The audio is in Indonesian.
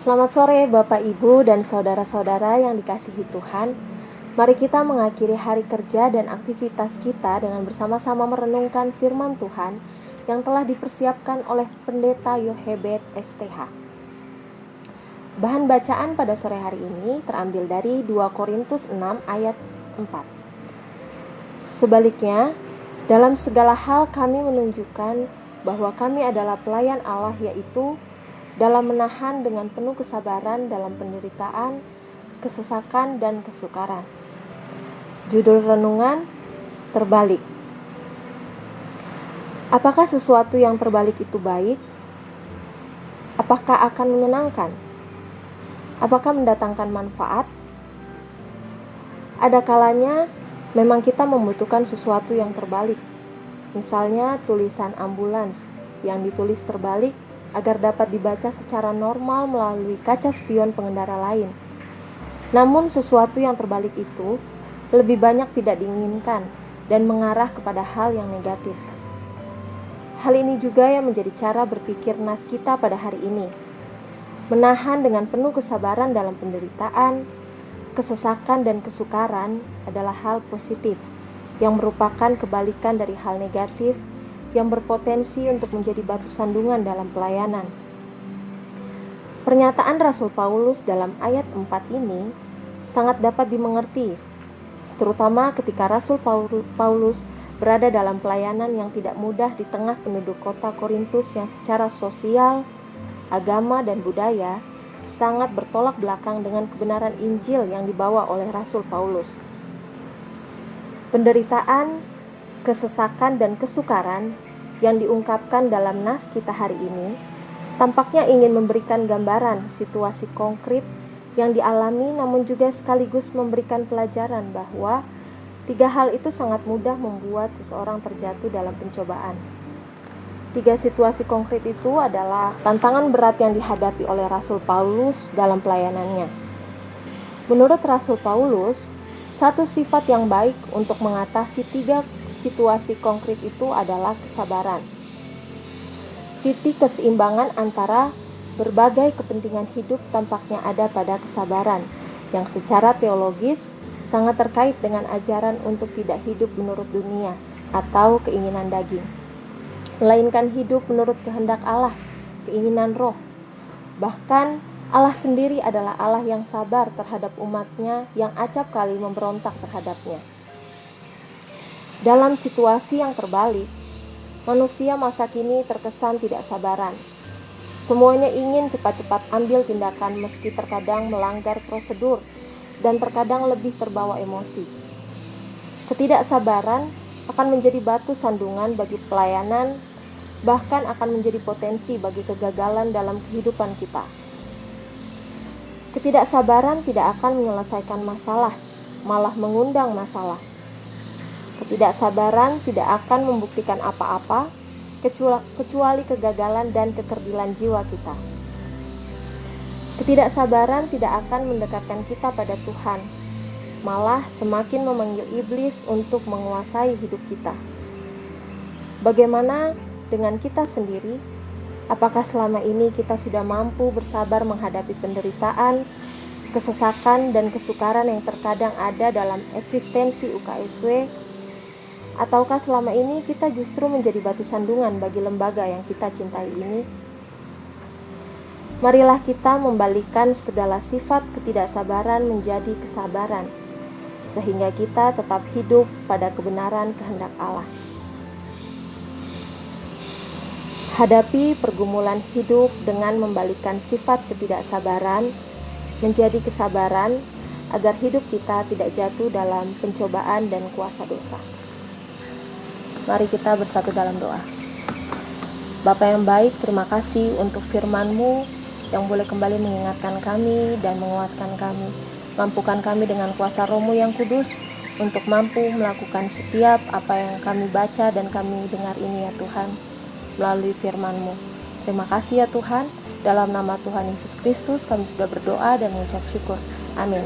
Selamat sore Bapak Ibu dan saudara-saudara yang dikasihi Tuhan. Mari kita mengakhiri hari kerja dan aktivitas kita dengan bersama-sama merenungkan firman Tuhan yang telah dipersiapkan oleh Pendeta Yohebed STH. Bahan bacaan pada sore hari ini terambil dari 2 Korintus 6 ayat 4. Sebaliknya, dalam segala hal kami menunjukkan bahwa kami adalah pelayan Allah, yaitu dalam menahan dengan penuh kesabaran dalam penderitaan, kesesakan, dan kesukaran. Judul renungan, terbalik. Apakah sesuatu yang terbalik itu baik? Apakah akan menyenangkan? Apakah mendatangkan manfaat? Ada kalanya memang kita membutuhkan sesuatu yang terbalik. Misalnya tulisan ambulans yang ditulis terbalik agar dapat dibaca secara normal melalui kaca spion pengendara lain. Namun sesuatu yang terbalik itu lebih banyak tidak diinginkan dan mengarah kepada hal yang negatif. Hal ini juga yang menjadi cara berpikir nas kita pada hari ini. Menahan dengan penuh kesabaran dalam penderitaan, kesesakan, dan kesukaran adalah hal positif yang merupakan kebalikan dari hal negatif yang berpotensi untuk menjadi batu sandungan dalam pelayanan. Pernyataan Rasul Paulus dalam ayat 4 ini sangat dapat dimengerti, terutama ketika Rasul Paulus berada dalam pelayanan yang tidak mudah di tengah penduduk kota Korintus yang secara sosial, agama, dan budaya sangat bertolak belakang dengan kebenaran Injil yang dibawa oleh Rasul Paulus. Penderitaan, kesesakan, dan kesukaran yang diungkapkan dalam nas kita hari ini tampaknya ingin memberikan gambaran situasi konkret yang dialami, namun juga sekaligus memberikan pelajaran bahwa 3 hal itu sangat mudah membuat seseorang terjatuh dalam pencobaan. 3 situasi konkret itu adalah tantangan berat yang dihadapi oleh Rasul Paulus dalam pelayanannya. Menurut Rasul Paulus, satu sifat yang baik untuk mengatasi 3 situasi konkret itu adalah kesabaran. Titik keseimbangan antara berbagai kepentingan hidup tampaknya ada pada kesabaran, yang secara teologis sangat terkait dengan ajaran untuk tidak hidup menurut dunia atau keinginan daging, melainkan hidup menurut kehendak Allah, keinginan roh. Bahkan Allah sendiri adalah Allah yang sabar terhadap umatnya yang acap kali memberontak terhadapnya. Dalam situasi yang terbalik, manusia masa kini terkesan tidak sabaran. Semuanya ingin cepat-cepat ambil tindakan meski terkadang melanggar prosedur dan terkadang lebih terbawa emosi. Ketidaksabaran akan menjadi batu sandungan bagi pelayanan, bahkan akan menjadi potensi bagi kegagalan dalam kehidupan kita. Ketidaksabaran tidak akan menyelesaikan masalah, malah mengundang masalah. Ketidaksabaran tidak akan membuktikan apa-apa kecuali kegagalan dan kekerdilan jiwa kita. Ketidaksabaran tidak akan mendekatkan kita pada Tuhan, malah semakin memanggil iblis untuk menguasai hidup kita. Bagaimana dengan kita sendiri? Apakah selama ini kita sudah mampu bersabar menghadapi penderitaan, kesesakan, dan kesukaran yang terkadang ada dalam eksistensi UKSW? Ataukah selama ini kita justru menjadi batu sandungan bagi lembaga yang kita cintai ini? Marilah kita membalikkan segala sifat ketidaksabaran menjadi kesabaran, sehingga kita tetap hidup pada kebenaran kehendak Allah. Hadapi pergumulan hidup dengan membalikkan sifat ketidaksabaran menjadi kesabaran, agar hidup kita tidak jatuh dalam pencobaan dan kuasa dosa. Mari kita bersatu dalam doa. Bapa yang baik, terima kasih untuk firman-Mu yang boleh kembali mengingatkan kami dan menguatkan kami. Mampukan kami dengan kuasa Roh-Mu yang kudus untuk mampu melakukan setiap apa yang kami baca dan kami dengar ini ya Tuhan, melalui firman-Mu. Terima kasih ya Tuhan. Dalam nama Tuhan Yesus Kristus kami sudah berdoa dan mengucap syukur. Amin.